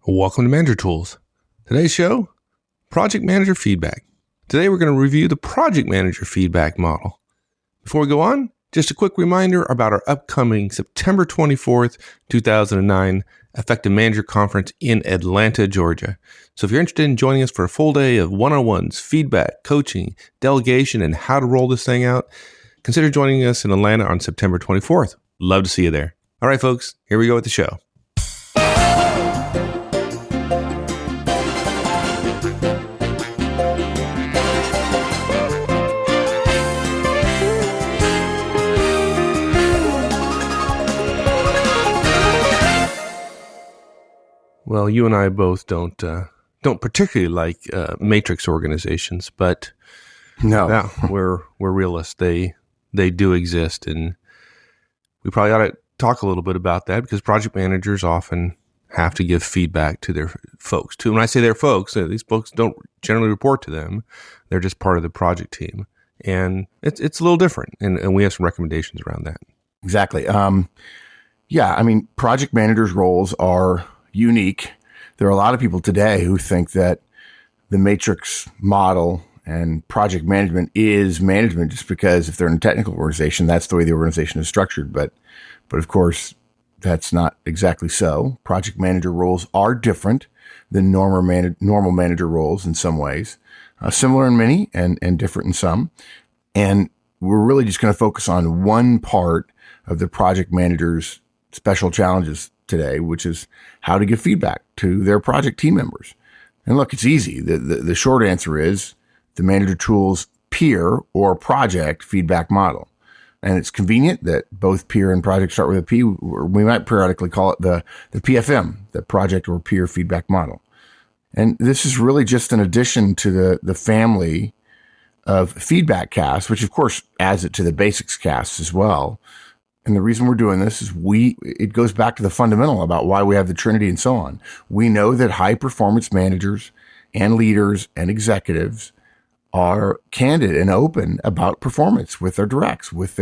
Welcome to Manager Tools. Today's show, Project Manager Feedback. Today we're going to review the Project Manager Feedback model. Before we go on, just a quick reminder about our upcoming September 24th, 2009 Effective Manager Conference in Atlanta, Georgia. So if you're interested in joining us for a full day of one-on-ones, feedback, coaching, delegation, and how to roll this thing out, consider joining us in Atlanta on September 24th. Love to see you there. All right, folks, here we go with the show. Well, you and I both don't particularly like matrix organizations, but No, we're realists. They do exist, and we probably ought to talk a little bit about that because project managers often have to give feedback to their folks. When I say their folks, these folks don't generally report to them; they're just part of the project team, and it's a little different. And we have some recommendations around that. exactly. Project managers' roles are unique. There are a lot of people today who think that the matrix model and project management is management just because if they're in a technical organization, that's the way the organization is structured. But of course, that's not exactly so. Project manager roles are different than normal manager roles in some ways, similar in many and different in some. And we're really just going to focus on one part of the project manager's special challenges today, which is how to give feedback to their project team members. And look, it's easy. The short answer is the Manager Tools peer or project feedback model. And it's convenient that both peer and project start with a P. We might periodically call it the PFM, the project or peer feedback model. And this is really just an addition to the family of feedback casts, which of course adds it to the basics casts as well. And the reason we're doing this is it goes back to the fundamental about why we have the Trinity and so on. We know that high performance managers and leaders and executives are candid and open about performance with their directs, with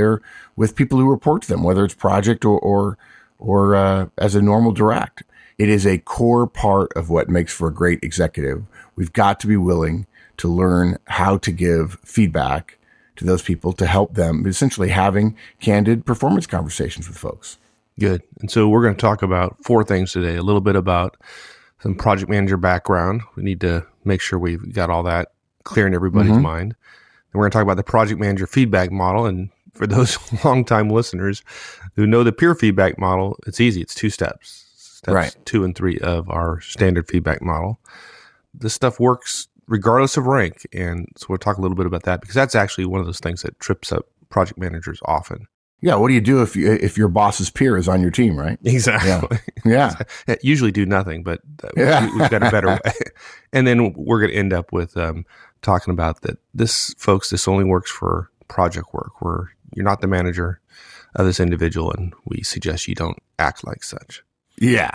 people who report to them, whether it's project or as a normal direct. It is a core part of what makes for a great executive. We've got to be willing to learn how to give feedback to those people to help them essentially having candid performance conversations with folks. Good. And so we're going to talk about four things today, a little bit about some project manager background. We need to make sure we've got all that clear in everybody's mind. And we're going to talk about the project manager feedback model. And for those longtime listeners who know the peer feedback model, it's easy. It's 2 steps. Steps Right. 2 and 3 of our standard feedback model. This stuff works regardless of rank. And so we'll talk a little bit about that because that's actually one of those things that trips up project managers often. Yeah. What do you do if your boss's peer is on your team, right? Exactly. Yeah. Usually do nothing, but we've got a better way. And then we're going to end up with talking about that this only works for project work where you're not the manager of this individual and we suggest you don't act like such. Yeah.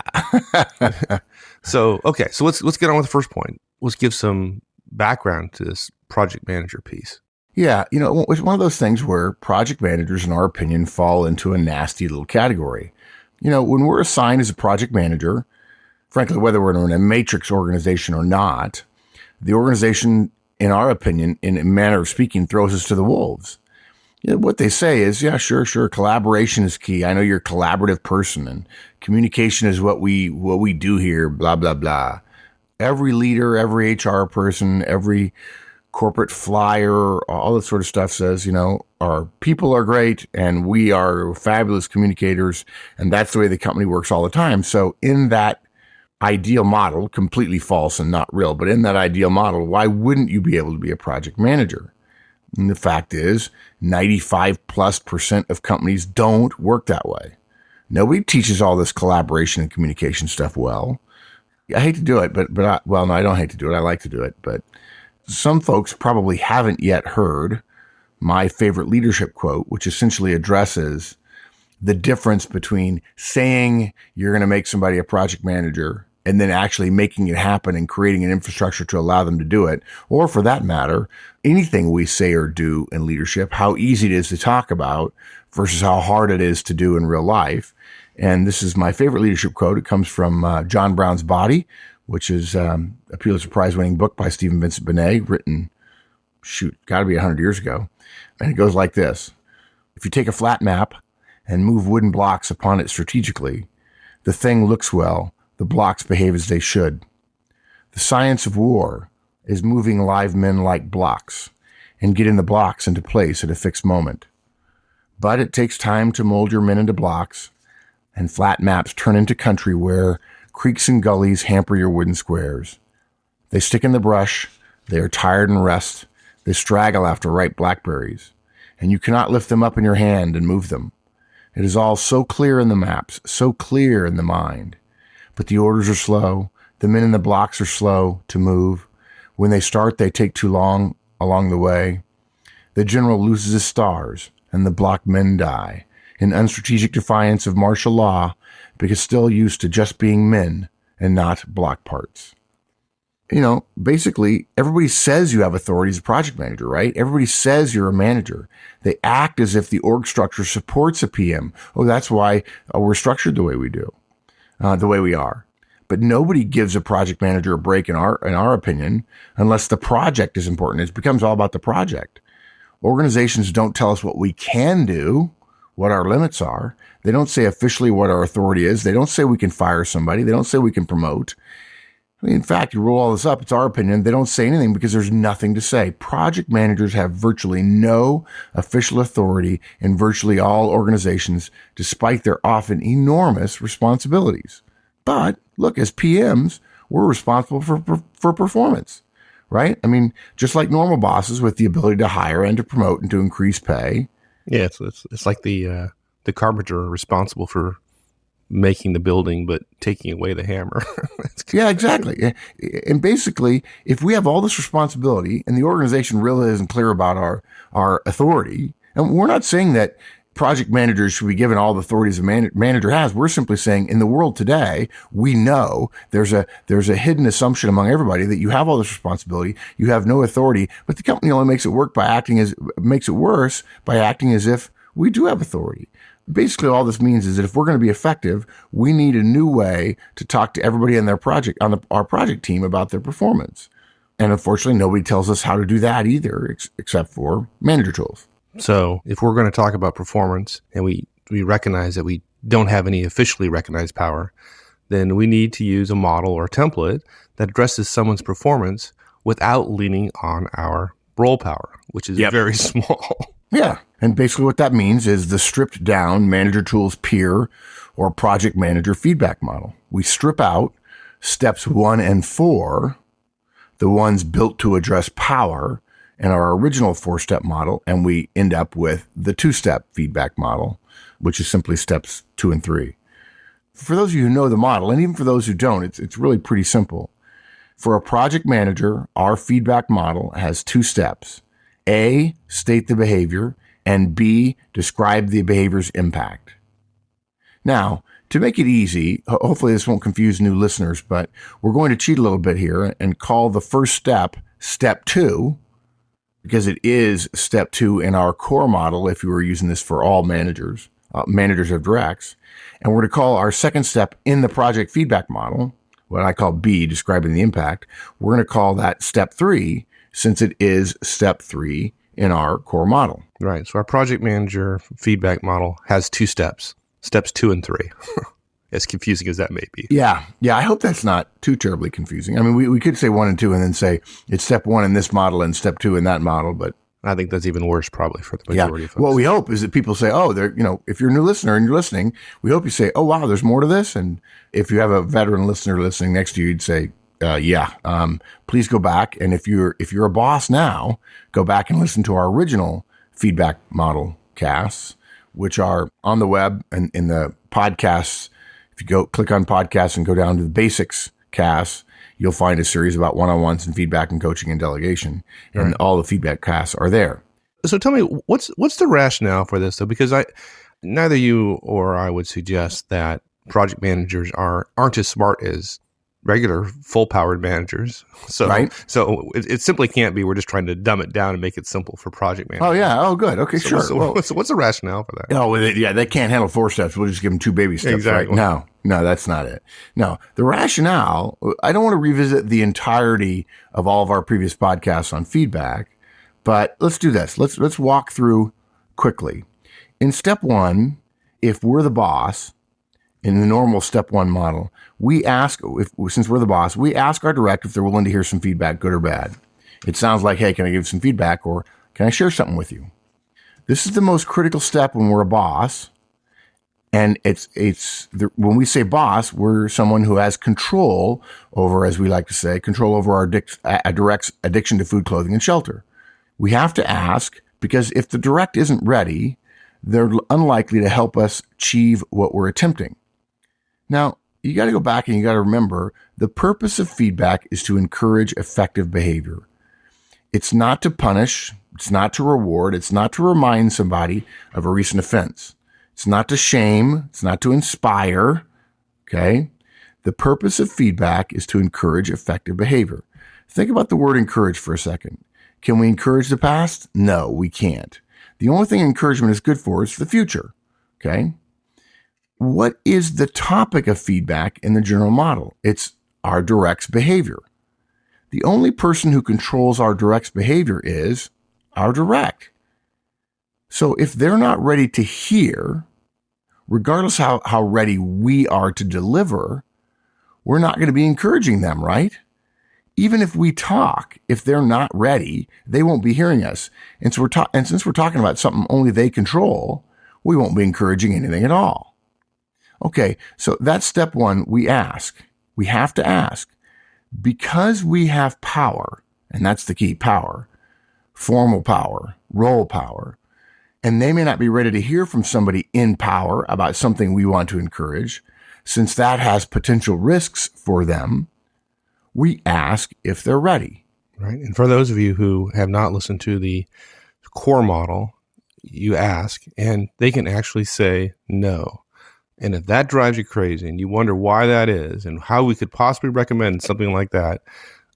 So let's get on with the first point. Let's give some background to this project manager piece. Yeah. It's one of those things where project managers, in our opinion, fall into a nasty little category. When we're assigned as a project manager, frankly, whether we're in a matrix organization or not, the organization, in our opinion, in a manner of speaking, throws us to the wolves. What they say is, yeah, sure. Collaboration is key. I know you're a collaborative person and communication is what we do here, blah, blah, blah. Every leader, every HR person, every corporate flyer, all that sort of stuff says, our people are great and we are fabulous communicators. And that's the way the company works all the time. So in that ideal model, completely false and not real, but in that ideal model, why wouldn't you be able to be a project manager? And the fact is 95+% of companies don't work that way. Nobody teaches all this collaboration and communication stuff well. I hate to do it, but no, I don't hate to do it. I like to do it, but some folks probably haven't yet heard my favorite leadership quote, which essentially addresses the difference between saying you're going to make somebody a project manager and then actually making it happen and creating an infrastructure to allow them to do it. Or for that matter, anything we say or do in leadership, how easy it is to talk about versus how hard it is to do in real life. And this is my favorite leadership quote. It comes from John Brown's Body, which is a Pulitzer Prize-winning book by Stephen Vincent Benet, written, got to be 100 years ago. And it goes like this. If you take a flat map and move wooden blocks upon it strategically, the thing looks well, the blocks behave as they should. The science of war is moving live men like blocks and getting the blocks into place at a fixed moment. But it takes time to mold your men into blocks, and flat maps turn into country where creeks and gullies hamper your wooden squares. They stick in the brush, they are tired and rest, they straggle after ripe blackberries, and you cannot lift them up in your hand and move them. It is all so clear in the maps, so clear in the mind. But the orders are slow, the men in the blocks are slow to move. When they start, they take too long along the way. The general loses his stars, and the block men die, in unstrategic defiance of martial law, because still used to just being men and not block parts. Basically, everybody says you have authority as a project manager, right? Everybody says you're a manager. They act as if the org structure supports a PM. Oh, that's why we're structured the way we do, the way we are. But nobody gives a project manager a break, in our opinion, unless the project is important. It becomes all about the project. Organizations don't tell us what we can do, what our limits are. They don't say officially what our authority is. They don't say we can fire somebody. They don't say we can promote. In fact, you roll all this up, it's our opinion. They don't say anything because there's nothing to say. Project managers have virtually no official authority in virtually all organizations, despite their often enormous responsibilities. But look, as PMs, we're responsible for performance, right? Just like normal bosses with the ability to hire and to promote and to increase pay. Yeah, it's like the carpenter responsible for making the building, but taking away the hammer. Yeah, exactly. And basically, if we have all this responsibility and the organization really isn't clear about our authority, and we're not saying that project managers should be given all the authorities a manager has. We're simply saying in the world today, we know there's a hidden assumption among everybody that you have all this responsibility, you have no authority, but the company only makes it worse by acting as if we do have authority. Basically, all this means is that if we're going to be effective, we need a new way to talk to everybody in our project team about their performance. And unfortunately, nobody tells us how to do that either, except for manager tools. So if we're going to talk about performance and we recognize that we don't have any officially recognized power, then we need to use a model or a template that addresses someone's performance without leaning on our role power, which is very small. Yeah. And basically what that means is the stripped down manager tools peer or project manager feedback model. We strip out steps 1 and 4, the ones built to address power, and our original 4-step model, and we end up with the 2-step feedback model, which is simply steps 2 and 3. For those of you who know the model, and even for those who don't, it's really pretty simple. For a project manager, our feedback model has 2 steps. A, state the behavior, and B, describe the behavior's impact. Now, to make it easy, hopefully this won't confuse new listeners, but we're going to cheat a little bit here and call the first step, step 2, because it is step 2 in our core model if you were using this for all managers of directs. And we're going to call our second step in the project feedback model, what I call B, describing the impact. We're going to call that step 3, since it is step 3 in our core model. Right. So our project manager feedback model has 2 steps, steps 2 and 3. As confusing as that may be. Yeah. I hope that's not too terribly confusing. We could say 1 and 2 and then say it's step 1 in this model and step 2 in that model, but I think that's even worse probably for the majority of folks. What we hope is that people say, oh, if you're a new listener and you're listening, we hope you say, oh, wow, there's more to this. And if you have a veteran listener listening next to you, you'd say, please go back. And if you're a boss now, go back and listen to our original feedback model casts, which are on the web and in the podcasts. If you go click on podcasts and go down to the basics casts, you'll find a series about one-on-ones and feedback and coaching and delegation, and all the feedback casts are there. So tell me, what's the rationale for this though? Because neither you or I would suggest that project managers aren't as smart as regular full-powered managers. So, Right. so it simply can't be. We're just trying to dumb it down and make it simple for project managers. Oh, yeah. Oh, good. Okay, So, sure. So Well, what's the rationale for that? oh, yeah, they can't handle 4 steps. We'll just give them 2 baby steps, Exactly. right? No, that's not it. No, the rationale, I don't want to revisit the entirety of all of our previous podcasts on feedback, but let's do this. Let's walk through quickly. In step 1, if we're the boss, in the normal step 1 model, we ask, since we're the boss, we ask our direct if they're willing to hear some feedback, good or bad. It sounds like, hey, can I give some feedback, or can I share something with you? This is the most critical step when we're a boss. And when we say boss, we're someone who has control over, as we like to say, control over our direct's addiction to food, clothing, and shelter. We have to ask, because if the direct isn't ready, they're unlikely to help us achieve what we're attempting. Now, you got to go back and you got to remember the purpose of feedback is to encourage effective behavior. It's not to punish. It's not to reward. It's not to remind somebody of a recent offense. It's not to shame. It's not to inspire. Okay. The purpose of feedback is to encourage effective behavior. Think about the word encourage for a second. Can we encourage the past? No, we can't. The only thing encouragement is good for is the future. Okay. What is the topic of feedback in the general model? It's our direct's behavior. The only person who controls our direct's behavior is our direct. So if they're not ready to hear, regardless how ready we are to deliver, we're not going to be encouraging them, right? Even if we talk, if they're not ready, they won't be hearing us. And so since we're talking about something only they control, we won't be encouraging anything at all. Okay, so that's step 1. We ask. We have to ask. Because we have power, and that's the key, power, formal power, role power, and they may not be ready to hear from somebody in power about something we want to encourage, since that has potential risks for them, we ask if they're ready. Right. And for those of you who have not listened to the core model, you ask, and they can actually say no. And if that drives you crazy and you wonder why that is and how we could possibly recommend something like that,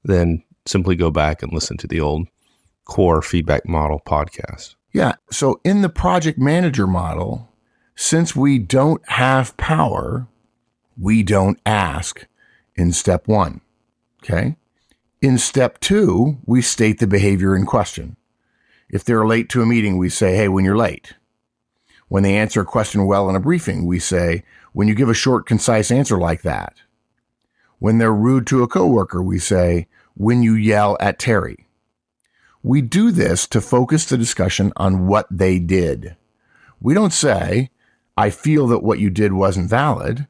then simply go back and listen to the old core feedback model podcast. Yeah. So in the project manager model, since we don't have power, we don't ask in step 1. Okay. In step 2, we state the behavior in question. If they're late to a meeting, we say, hey, when you're late. When they answer a question well in a briefing, we say, when you give a short, concise answer like that. When they're rude to a coworker, we say, when you yell at Terry. We do this to focus the discussion on what they did. We don't say, I feel that what you did wasn't valid,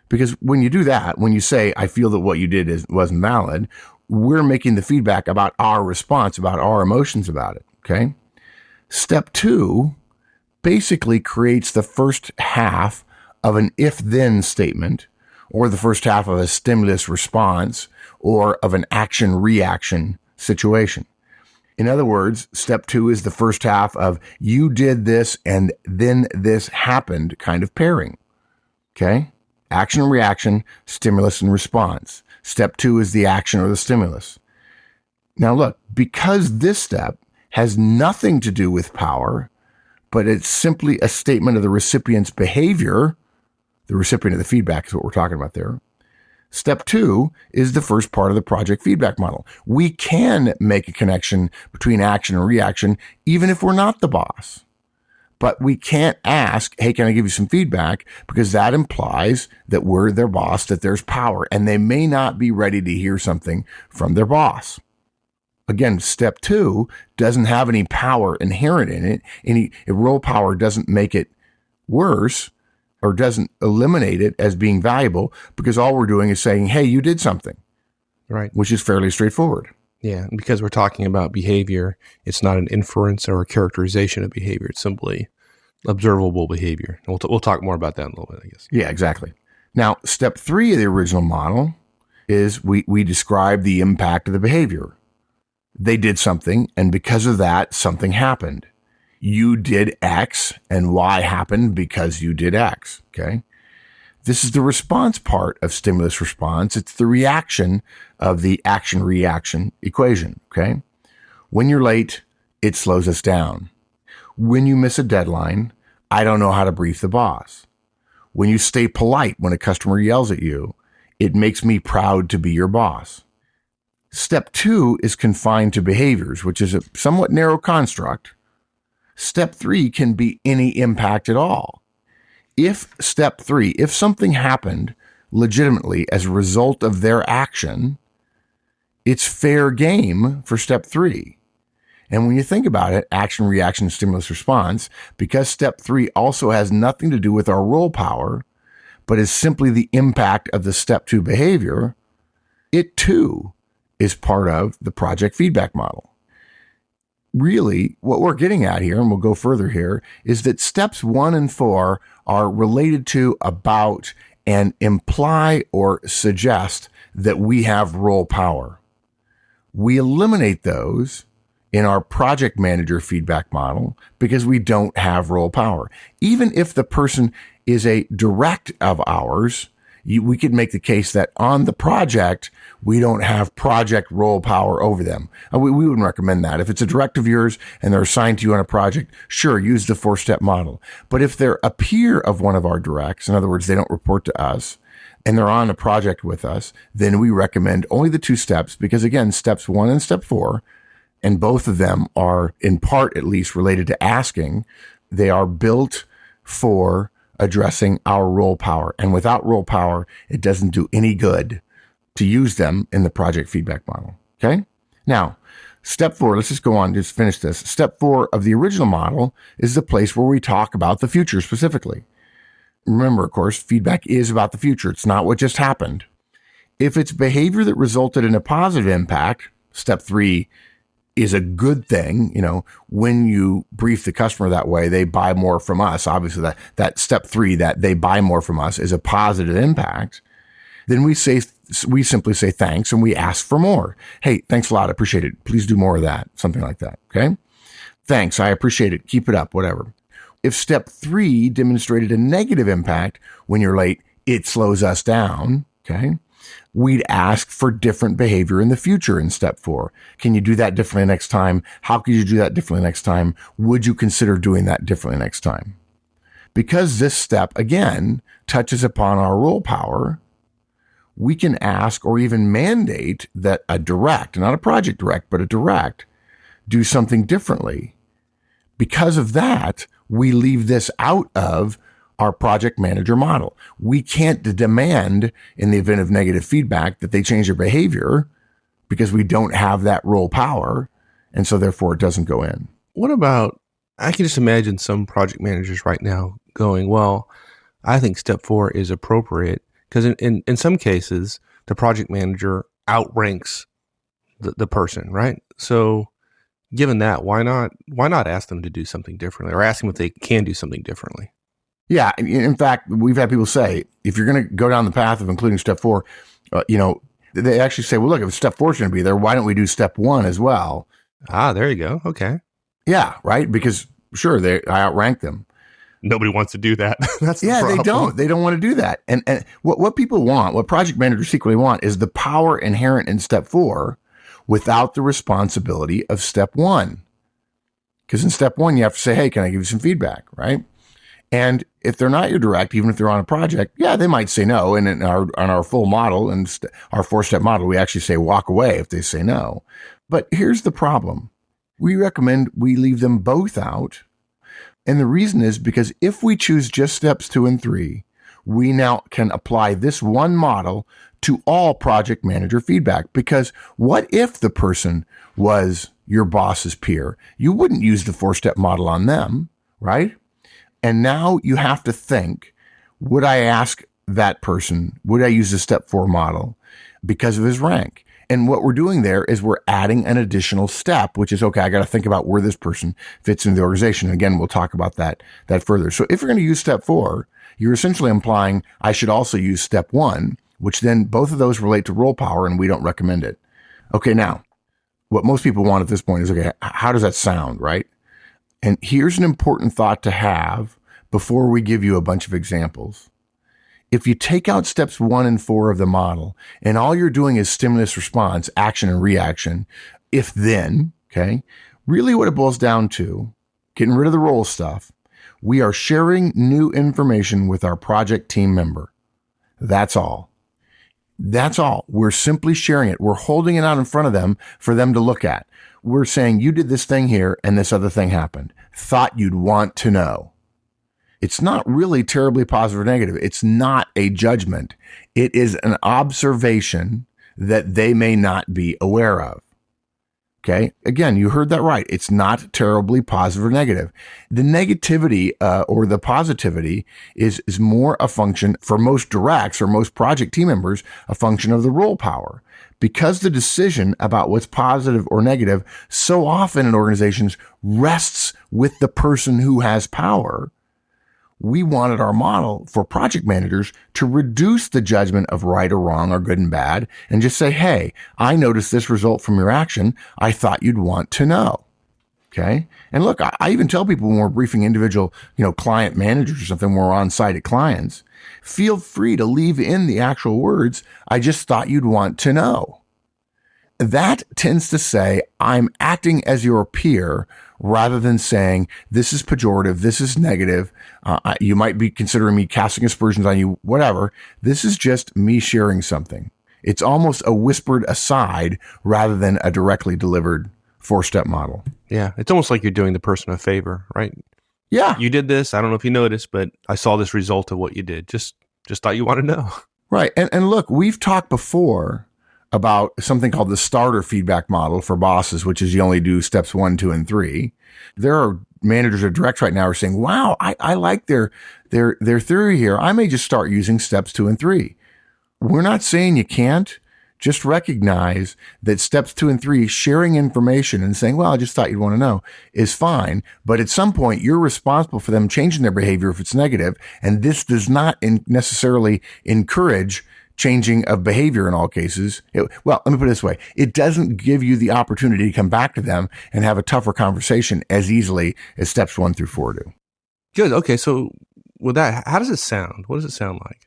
because when you do that, when you say, I feel that what you did wasn't valid, we're making the feedback about our response, about our emotions about it. Okay. Step 2 basically creates the first half of an if-then statement, or the first half of a stimulus response, or of an action-reaction situation. In other words, step 2 is the first half of you did this and then this happened kind of pairing. Okay? Action and reaction, stimulus and response. Step 2 is the action or the stimulus. Now look, because this step has nothing to do with power, but it's simply a statement of the recipient's behavior. The recipient of the feedback is what we're talking about there. Step 2 is the first part of the project feedback model. We can make a connection between action and reaction, even if we're not the boss. But we can't ask, hey, can I give you some feedback? Because that implies that we're their boss, that there's power, and they may not be ready to hear something from their boss. Again, step 2 doesn't have any power inherent in it. Any role power doesn't make it worse or doesn't eliminate it as being valuable, because all we're doing is saying, hey, you did something. Right. Which is fairly straightforward. Yeah. And because we're talking about behavior, it's not an inference or a characterization of behavior. It's simply observable behavior. And we'll talk more about that in a little bit, I guess. Yeah, exactly. Now, step 3 of the original model is we describe the impact of the behavior. They did something, and because of that, something happened. You did X, and Y happened because you did X, okay? This is the response part of stimulus response. It's the reaction of the action reaction equation. Okay. When you're late, it slows us down. When you miss a deadline, I don't know how to brief the boss. When you stay polite when a customer yells at you, it makes me proud to be your boss. Step 2 is confined to behaviors, which is a somewhat narrow construct. Step 3 can be any impact at all. If step 3, if something happened legitimately as a result of their action, it's fair game for step 3. And when you think about it, action, reaction, stimulus, response, because step 3 also has nothing to do with our role power, but is simply the impact of the step 2 behavior, it too is part of the project feedback model. Really, what we're getting at here, and we'll go further here, is that steps 1 and 4 are related to, about, and imply or suggest that we have role power. We eliminate those in our project manager feedback model because we don't have role power. Even if the person is a direct of ours, we could make the case that on the project, we don't have project role power over them. We wouldn't recommend that. If it's a direct of yours and they're assigned to you on a project, sure, use the 4-step model. But if they're a peer of one of our directs, in other words, they don't report to us, and they're on a project with us, then we recommend only the 2 steps because, again, steps 1 and step 4, and both of them are, in part at least, related to asking. They are built for addressing our role power. And without role power, it doesn't do any good to use them in the project feedback model. Okay? Now, step 4, let's just go on, just finish this. Step 4 of the original model is the place where we talk about the future specifically. Remember, of course, feedback is about the future. It's not what just happened. If it's behavior that resulted in a positive impact, step 3 is a good thing. You know, when you brief the customer that way, they buy more from us. Obviously that step 3, that they buy more from us, is a positive impact. Then we simply say thanks and we ask for more. Hey, thanks a lot. I appreciate it. Please do more of that. Something like that. Okay. Thanks. I appreciate it. Keep it up. Whatever. If step 3 demonstrated a negative impact when you're late, it slows us down. Okay. We'd ask for different behavior in the future in step 4. Can you do that differently next time? How could you do that differently next time? Would you consider doing that differently next time? Because this step, again, touches upon our role power, we can ask or even mandate that a direct, not a project direct, but a direct, do something differently. Because of that, we leave this out of our project manager model. We can't demand in the event of negative feedback that they change their behavior because we don't have that role power. And so therefore it doesn't go in. What about, I can just imagine some project managers right now going, well, I think step 4 is appropriate because in some cases, the project manager outranks the person, right? So given that, why not ask them to do something differently or ask them if they can do something differently? Yeah. In fact, we've had people say, if you're going to go down the path of including step 4, they actually say, well, look, if step 4 is going to be there, why don't we do step 1 as well? Ah, there you go. Okay. Yeah. Right. Because sure, I outrank them. Nobody wants to do that. That's the problem. They don't want to do that. And what people want, what project managers secretly want, is the power inherent in step 4 without the responsibility of step 1. Because in step 1, you have to say, hey, can I give you some feedback? Right. And if they're not your direct, even if they're on a project, yeah, they might say no. And in our full model and our 4-step model, we actually say walk away if they say no. But here's the problem. We recommend we leave them both out. And the reason is because if we choose just steps 2 and 3, we now can apply this one model to all project manager feedback. Because what if the person was your boss's peer? You wouldn't use the 4-step model on them, right? And now you have to think, would I ask that person, would I use the step 4 model because of his rank? And what we're doing there is we're adding an additional step, which is, okay, I got to think about where this person fits in the organization. Again, we'll talk about that further. So if you're going to use step 4, you're essentially implying I should also use step 1, which then both of those relate to role power and we don't recommend it. Okay. Now what most people want at this point is, okay, how does that sound? Right. And here's an important thought to have before we give you a bunch of examples. If you take out steps 1 and 4 of the model and all you're doing is stimulus response, action and reaction, if then, okay, really what it boils down to, getting rid of the role stuff, we are sharing new information with our project team member. That's all. That's all. We're simply sharing it. We're holding it out in front of them for them to look at. We're saying, you did this thing here and this other thing happened. Thought you'd want to know. It's not really terribly positive or negative. It's not a judgment. It is an observation that they may not be aware of. Okay. Again, you heard that right. It's not terribly positive or negative. The negativity or the positivity is more a function for most directs or most project team members, a function of the role power. Because the decision about what's positive or negative so often in organizations rests with the person who has power, we wanted our model for project managers to reduce the judgment of right or wrong or good and bad and just say, hey, I noticed this result from your action. I thought you'd want to know. Okay. And look, I even tell people when we're briefing individual, client managers or something, when we're on site at clients, feel free to leave in the actual words. I just thought you'd want to know. That tends to say I'm acting as your peer rather than saying this is pejorative, this is negative. You might be considering me casting aspersions on you, whatever. This is just me sharing something. It's almost a whispered aside rather than a directly delivered 4-step model. Yeah. It's almost like you're doing the person a favor, right? Yeah. You did this. I don't know if you noticed, but I saw this result of what you did. Just thought you want to know. Right. And look, we've talked before about something called the starter feedback model for bosses, which is you only do steps 1, 2, and 3. There are managers or directs right now who are saying, wow, I like their theory here. I may just start using steps 2 and 3. We're not saying you can't. Just recognize that steps 2 and 3, sharing information and saying, well, I just thought you'd want to know, is fine. But at some point, you're responsible for them changing their behavior if it's negative. And this does not necessarily encourage changing of behavior in all cases. Well, let me put it this way. It doesn't give you the opportunity to come back to them and have a tougher conversation as easily as steps 1 through 4 do. Good. Okay. So with that, how does it sound? What does it sound like?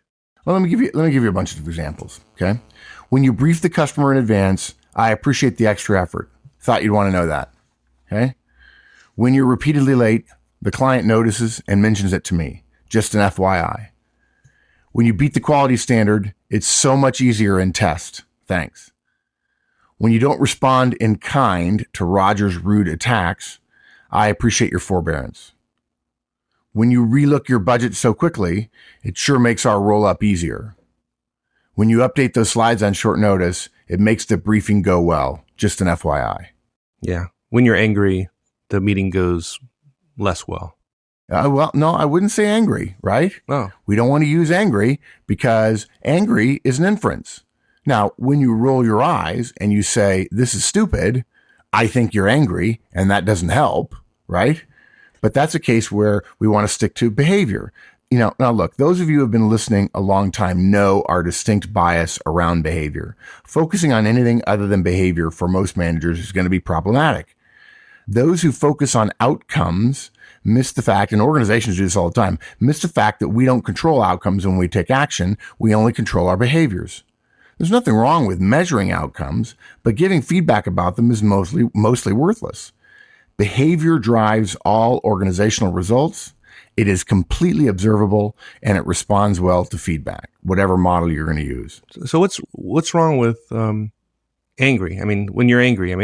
Well, let me give you a bunch of examples. Okay. When you brief the customer in advance, I appreciate the extra effort. Thought you'd want to know that. Okay. When you're repeatedly late, the client notices and mentions it to me. Just an FYI. When you beat the quality standard, it's so much easier in test. Thanks. When you don't respond in kind to Roger's rude attacks, I appreciate your forbearance. When you relook your budget so quickly, it sure makes our roll up easier. When you update those slides on short notice, it makes the briefing go well. Just an FYI. Yeah. When you're angry, the meeting goes less well. Well, no, I wouldn't say angry, right? Oh. We don't want to use angry because angry is an inference. Now, when you roll your eyes and you say, this is stupid, I think you're angry, and that doesn't help, right? But that's a case where we want to stick to behavior. Now look, those of you who have been listening a long time know our distinct bias around behavior. Focusing on anything other than behavior for most managers is going to be problematic. Those who focus on outcomes miss the fact, and organizations do this all the time, miss the fact that we don't control outcomes when we take action. We only control our behaviors. There's nothing wrong with measuring outcomes, but giving feedback about them is mostly worthless. Behavior drives all organizational results. It is completely observable, and it responds well to feedback, whatever model you're going to use. So what's wrong with angry? I mean, when you're angry,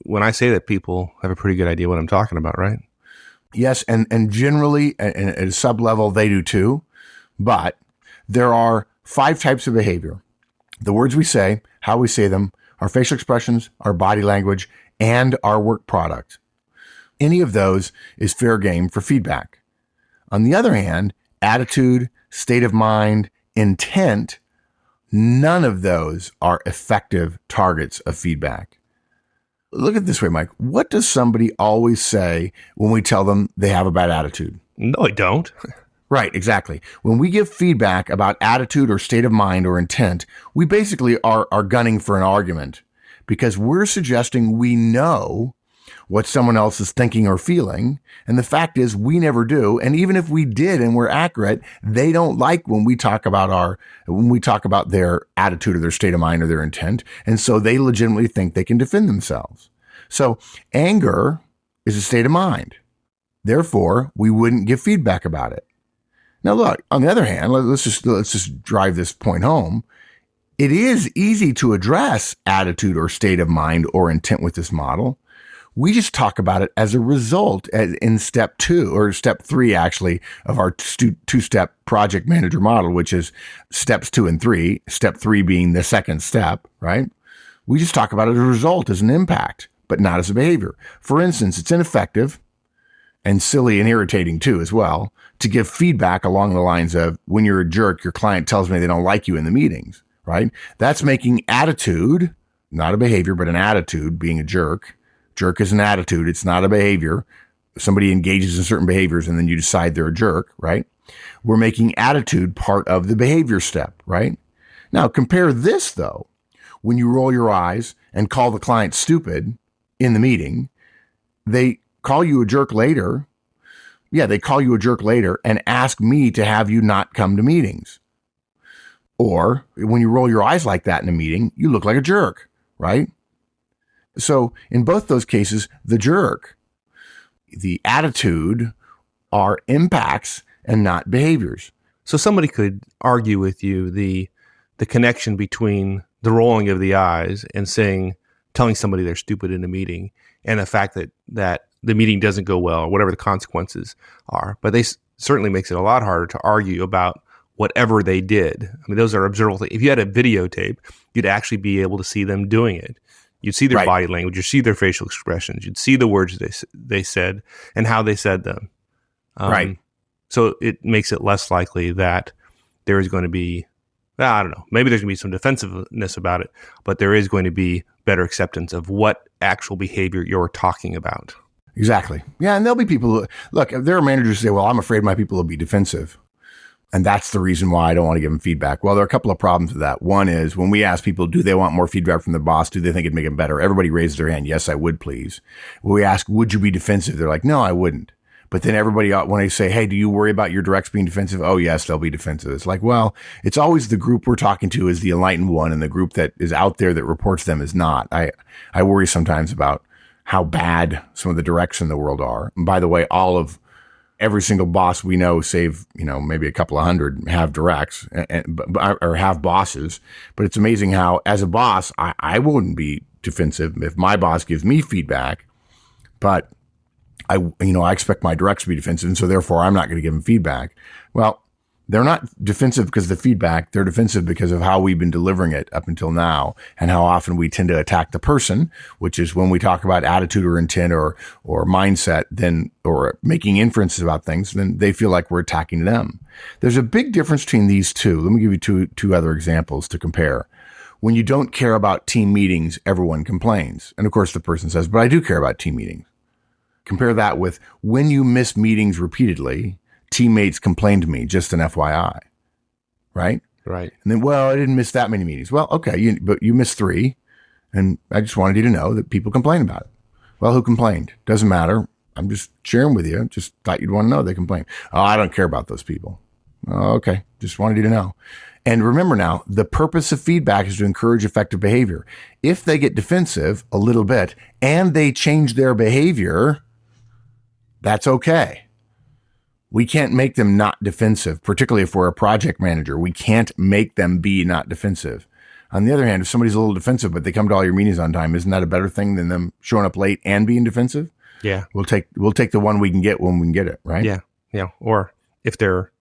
when I say that, people have a pretty good idea what I'm talking about, right? Yes, and generally at a sub-level, they do too. But there are 5 types of behavior. The words we say, how we say them, our facial expressions, our body language, and our work product. Any of those is fair game for feedback. On the other hand, attitude, state of mind, intent, none of those are effective targets of feedback. Look at it this way, Mike. What does somebody always say when we tell them they have a bad attitude? No, I don't. Right, exactly. When we give feedback about attitude or state of mind or intent, we basically are gunning for an argument because we're suggesting we know what someone else is thinking or feeling. And the fact is we never do. And even if we did and we're accurate, they don't like when we talk about their attitude or their state of mind or their intent. And so they legitimately think they can defend themselves. So anger is a state of mind. Therefore, we wouldn't give feedback about it. Now, look, on the other hand, let's just drive this point home. It is easy to address attitude or state of mind or intent with this model. We just talk about it as a result in step 2 or step 3, actually, of our two-step project manager model, which is steps 2 and 3, step 3 being the second step, right? We just talk about it as a result, as an impact, but not as a behavior. For instance, it's ineffective and silly and irritating too, as well, to give feedback along the lines of, when you're a jerk, your client tells me they don't like you in the meetings. Right? That's making attitude, not a behavior, but an attitude, being a jerk. Jerk is an attitude. It's not a behavior. Somebody engages in certain behaviors and then you decide they're a jerk, right? We're making attitude part of the behavior step, right? Now compare this though. When you roll your eyes and call the client stupid in the meeting, they call you a jerk later. Yeah, they call you a jerk later and ask me to have you not come to meetings. Or when you roll your eyes like that in a meeting, you look like a jerk, right? So in both those cases, the jerk, the attitude are impacts and not behaviors. So somebody could argue with you the connection between the rolling of the eyes and telling somebody they're stupid in a meeting, and the fact that the meeting doesn't go well, or whatever the consequences are. But they certainly makes it a lot harder to argue about whatever they did. I mean, those are observable things. If you had a videotape, you'd actually be able to see them doing it. You'd see their body language, you'd see their facial expressions, you'd see the words they said and how they said them. Right. So it makes it less likely that there is going to be, I don't know, maybe there's going to be some defensiveness about it, but there is going to be better acceptance of what actual behavior you're talking about. Exactly. Yeah, and there'll be people who, look, there are managers who say, well, I'm afraid my people will be defensive. And that's the reason why I don't want to give them feedback. Well, there are a couple of problems with that. One is when we ask people, do they want more feedback from their boss? Do they think it'd make them better? Everybody raises their hand. Yes, I would, please. When we ask, would you be defensive? They're like, no, I wouldn't. But then everybody, when they say, hey, do you worry about your directs being defensive? Oh, yes, they'll be defensive. It's like, well, it's always the group we're talking to is the enlightened one, and the group that is out there that reports them is not. I worry sometimes about how bad some of the directs in the world are. And by the way, every single boss we know, save, maybe a couple of hundred, have directs or have bosses. But it's amazing how, as a boss, I wouldn't be defensive if my boss gives me feedback, but I expect my directs to be defensive, and so therefore I'm not going to give them feedback. Well, they're not defensive because of the feedback. They're defensive because of how we've been delivering it up until now and how often we tend to attack the person, which is when we talk about attitude or intent or mindset, or making inferences about things, then they feel like we're attacking them. There's a big difference between these two. Let me give you two other examples to compare. When you don't care about team meetings, everyone complains. And of course the person says, but I do care about team meetings. Compare that with when you miss meetings repeatedly, teammates complain to me, just an FYI, right? Right. And then, well, I didn't miss that many meetings. Well, okay, but you missed 3, and I just wanted you to know that people complain about it. Well, who complained? Doesn't matter. I'm just sharing with you. Just thought you'd want to know they complained. Oh, I don't care about those people. Oh, okay, just wanted you to know. And remember now, the purpose of feedback is to encourage effective behavior. If they get defensive a little bit and they change their behavior, that's okay. We can't make them not defensive, particularly if we're a project manager. We can't make them be not defensive. On the other hand, if somebody's a little defensive, but they come to all your meetings on time, isn't that a better thing than them showing up late and being defensive? Yeah. We'll take the one we can get when we can get it, right? Yeah. Yeah. Or if they're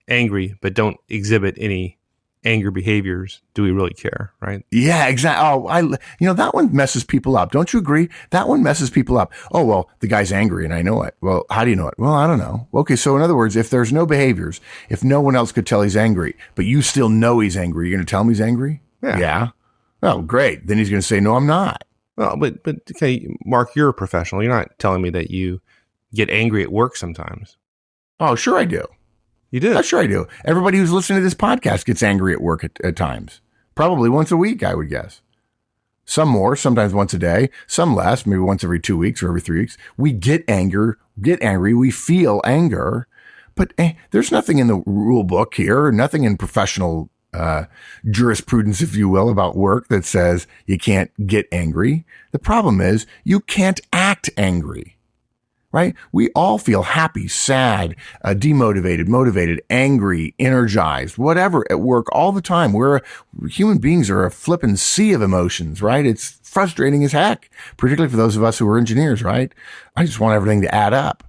angry, but don't exhibit any anger behaviors, do we really care, right? Yeah, exactly. Oh, that one messes people up. Don't you agree? That one messes people up. Oh, well, the guy's angry and I know it. Well, how do you know it? Well, I don't know. Okay, so in other words, if there's no behaviors, if no one else could tell he's angry, but you still know he's angry, you're going to tell him he's angry? Yeah. Oh, great. Then he's going to say, no, I'm not. Well, but okay, Mark, you're a professional. You're not telling me that you get angry at work sometimes. Oh, sure I do. You do? Oh, sure I do. Everybody who's listening to this podcast gets angry at work at times. Probably once a week, I would guess. some more, sometimes once a day, some less, maybe once every 2 weeks or every 3 weeks. We get angry, we feel anger, but there's nothing in the rule book here, nothing in professional jurisprudence, if you will, about work that says you can't get angry. The problem is you can't act angry. Right? We all feel happy, sad, demotivated, motivated, angry, energized, whatever at work all the time. Human beings are a flippin' sea of emotions, right? It's frustrating as heck, particularly for those of us who are engineers, right? I just want everything to add up.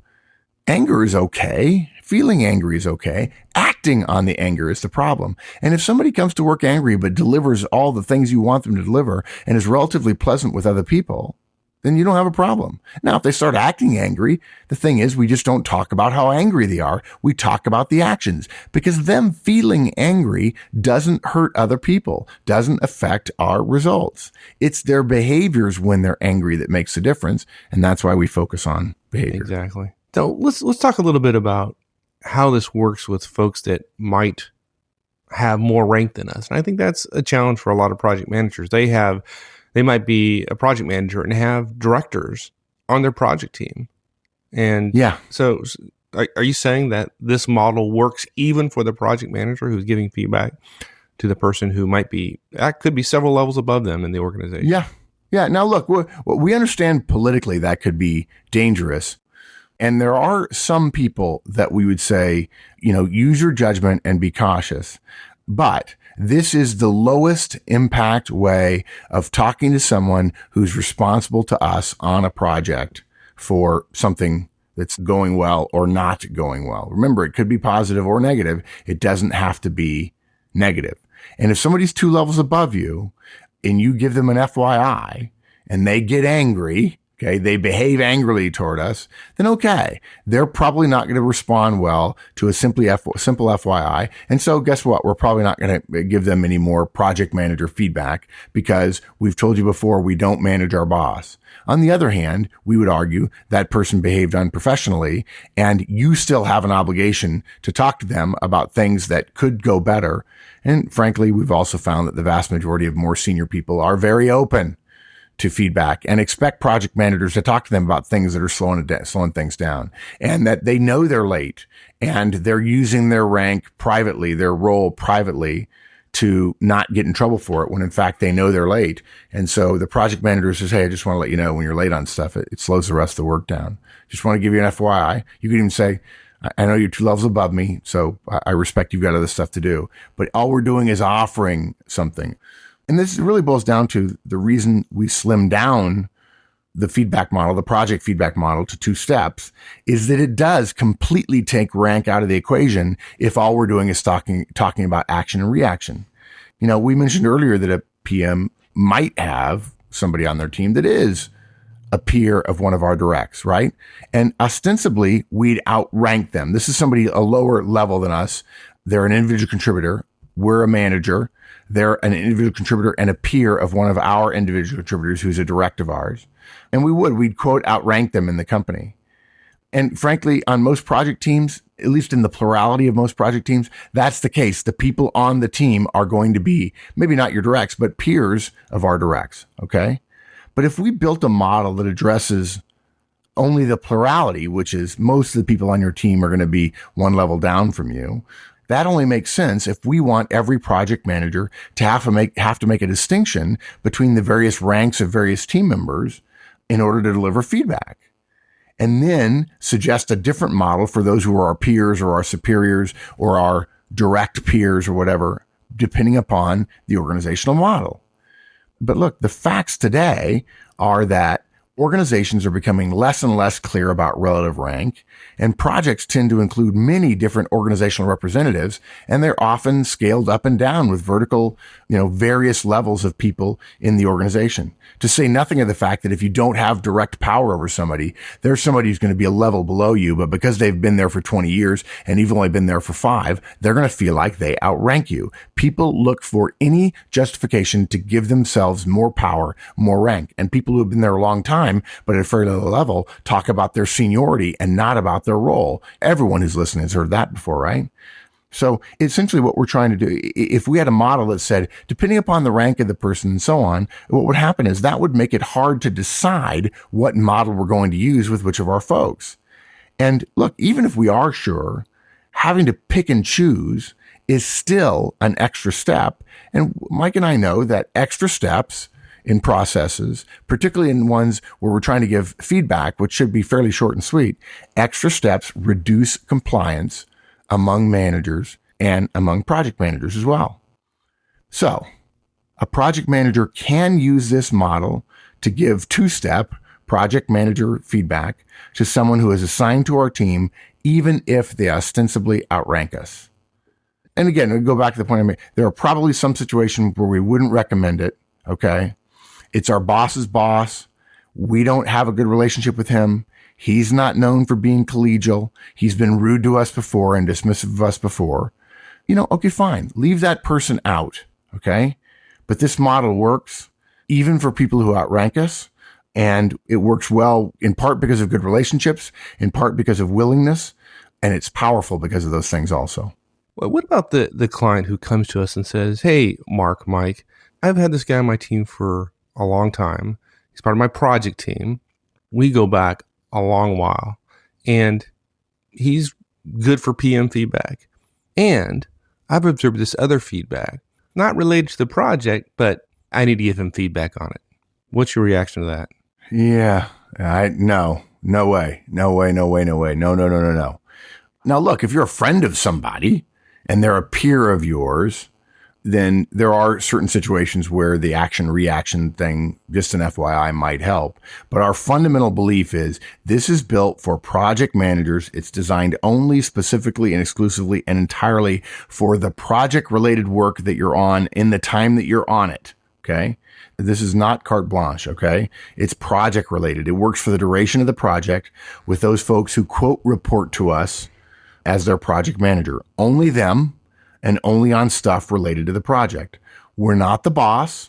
Anger is okay. Feeling angry is okay. Acting on the anger is the problem. And if somebody comes to work angry but delivers all the things you want them to deliver and is relatively pleasant with other people, then you don't have a problem. Now, if they start acting angry, the thing is, we just don't talk about how angry they are. We talk about the actions, because them feeling angry doesn't hurt other people, doesn't affect our results. It's their behaviors when they're angry that makes the difference. And that's why we focus on behavior. Exactly. So let's talk a little bit about how this works with folks that might have more rank than us. And I think that's a challenge for a lot of project managers. They might be a project manager and have directors on their project team. And so are you saying that this model works even for the project manager who's giving feedback to the person who could be several levels above them in the organization? Yeah. Now, look, we understand politically that could be dangerous. And there are some people that we would say, use your judgment and be cautious. But this is the lowest impact way of talking to someone who's responsible to us on a project for something that's going well or not going well. Remember, it could be positive or negative. It doesn't have to be negative. And if somebody's 2 levels above you and you give them an FYI and they get angry, okay, they behave angrily toward us, then okay, they're probably not going to respond well to a simple FYI. And so guess what? We're probably not going to give them any more project manager feedback because we've told you before, we don't manage our boss. On the other hand, we would argue that person behaved unprofessionally and you still have an obligation to talk to them about things that could go better. And frankly, we've also found that the vast majority of more senior people are very open to feedback and expect project managers to talk to them about things that are slowing things down, and that they know they're late and they're using their rank privately, their role privately, to not get in trouble for it when in fact they know they're late. And so the project manager says, hey, I just want to let you know when you're late on stuff, it slows the rest of the work down. Just want to give you an FYI. You can even say, I know you're 2 levels above me, so I respect you've got other stuff to do, but all we're doing is offering something. And this really boils down to the reason we slimmed down the feedback model, the project feedback model, to 2 steps, is that it does completely take rank out of the equation if all we're doing is talking about action and reaction. We mentioned earlier that a PM might have somebody on their team that is a peer of one of our directs, right? And ostensibly, we'd outrank them. This is somebody a lower level than us. They're an individual contributor. We're a manager. They're an individual contributor and a peer of one of our individual contributors who's a direct of ours. And we'd quote, outrank them in the company. And frankly, on most project teams, at least in the plurality of most project teams, that's the case. The people on the team are going to be maybe not your directs, but peers of our directs. Okay. But if we built a model that addresses only the plurality, which is most of the people on your team are going to be 1 level down from you, that only makes sense if we want every project manager to have to make a distinction between the various ranks of various team members in order to deliver feedback. And then suggest a different model for those who are our peers or our superiors or our direct peers or whatever, depending upon the organizational model. But look, the facts today are that organizations are becoming less and less clear about relative rank, and projects tend to include many different organizational representatives, and they're often scaled up and down with vertical, various levels of people in the organization. To say nothing of the fact that if you don't have direct power over somebody, there's somebody who's going to be a level below you, but because they've been there for 20 years and you've only been there for 5, they're going to feel like they outrank you. People look for any justification to give themselves more power, more rank, and people who have been there a long time, but at a fairly low level, talk about their seniority and not about their role. Everyone who's listening has heard that before, right? So essentially what we're trying to do, if we had a model that said, depending upon the rank of the person and so on, what would happen is that would make it hard to decide what model we're going to use with which of our folks. And look, even if we are sure, having to pick and choose is still an extra step. And Mike and I know that extra steps in processes, particularly in ones where we're trying to give feedback, which should be fairly short and sweet, extra steps reduce compliance among managers and among project managers as well. So a project manager can use this model to give two-step project manager feedback to someone who is assigned to our team, even if they ostensibly outrank us. And again, we go back to the point I made. There are probably some situations where we wouldn't recommend it. Okay. It's our boss's boss. We don't have a good relationship with him. He's not known for being collegial. He's been rude to us before and dismissive of us before. Okay, fine. Leave that person out. Okay. But this model works even for people who outrank us. And it works well in part because of good relationships, in part because of willingness. And it's powerful because of those things also. Well, what about the client who comes to us and says, hey, Mike, I've had this guy on my team for a long time. He's part of my project team. We go back a long while, and he's good for PM feedback. And I've observed this other feedback, not related to the project, but I need to give him feedback on it. What's your reaction to that? Yeah, no way. No. Now, look, if you're a friend of somebody and they're a peer of yours, then there are certain situations where the action-reaction thing, just an FYI, might help. But our fundamental belief is this is built for project managers. It's designed only specifically and exclusively and entirely for the project-related work that you're on in the time that you're on it, okay? This is not carte blanche, okay? It's project-related. It works for the duration of the project with those folks who, quote, report to us as their project manager. Only them. And only on stuff related to the project. We're not the boss.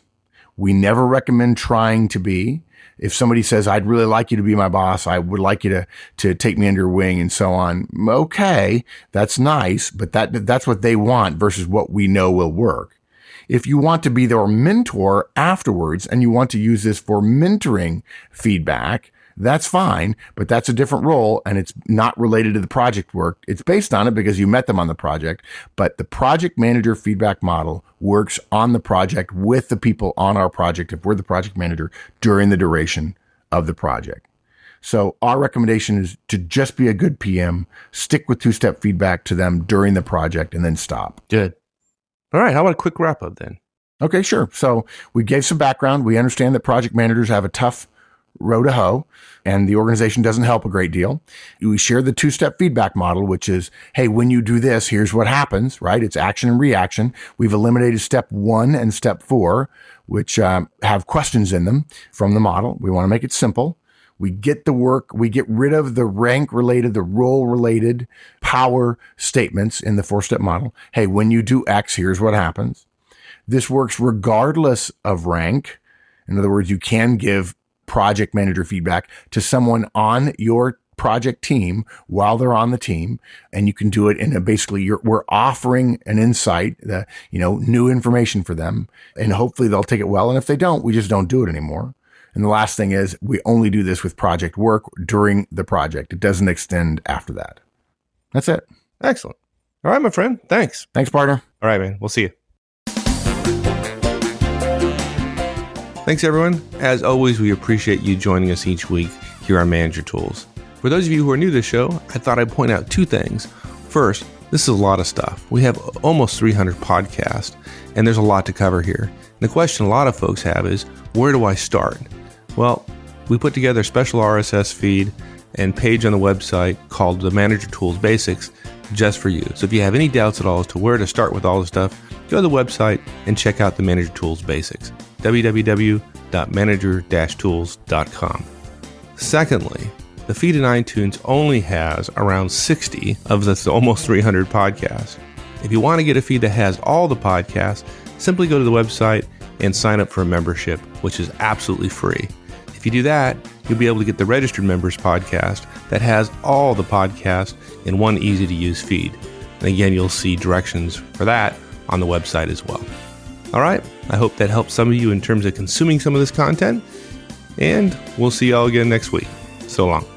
We never recommend trying to be. If somebody says, I'd really like you to be my boss, I would like you to take me under your wing and so on. Okay, that's nice, but that's what they want versus what we know will work. If you want to be their mentor afterwards and you want to use this for mentoring feedback, that's fine, but that's a different role and it's not related to the project work. It's based on it because you met them on the project, but the project manager feedback model works on the project with the people on our project if we're the project manager during the duration of the project. So our recommendation is to just be a good PM, stick with two-step feedback to them during the project and then stop. Good. All right. How about a quick wrap up then? Okay, sure. So we gave some background. We understand that project managers have a tough row to hoe, and the organization doesn't help a great deal. We share the two-step feedback model, which is, hey, when you do this, here's what happens, right? It's action and reaction. We've eliminated step 1 and step 4, which have questions in them from the model. We want to make it simple. We get the work, we get rid of the rank related, the role related power statements in the 4-step model. Hey, when you do X, here's what happens. This works regardless of rank. In other words, you can give project manager feedback to someone on your project team while they're on the team. And you can do it in we're offering an insight, new information for them. And hopefully they'll take it well. And if they don't, we just don't do it anymore. And the last thing is we only do this with project work during the project. It doesn't extend after that. That's it. Excellent. All right, my friend. Thanks. Thanks, partner. All right, man. We'll see you. Thanks, everyone. As always, we appreciate you joining us each week here on Manager Tools. For those of you who are new to the show, I thought I'd point out 2 things. First, this is a lot of stuff. We have almost 300 podcasts, and there's a lot to cover here. And the question a lot of folks have is, where do I start? Well, we put together a special RSS feed and page on the website called the Manager Tools Basics just for you. So if you have any doubts at all as to where to start with all the stuff, go to the website and check out the Manager Tools Basics. www.manager-tools.com. Secondly, the feed in iTunes only has around 60 of the almost 300 podcasts. If you want to get a feed that has all the podcasts, simply go to the website and sign up for a membership, which is absolutely free. If you do that, you'll be able to get the Registered Members podcast that has all the podcasts in one easy-to-use feed. And again, you'll see directions for that on the website as well. All right, I hope that helps some of you in terms of consuming some of this content, and we'll see y'all again next week. So long.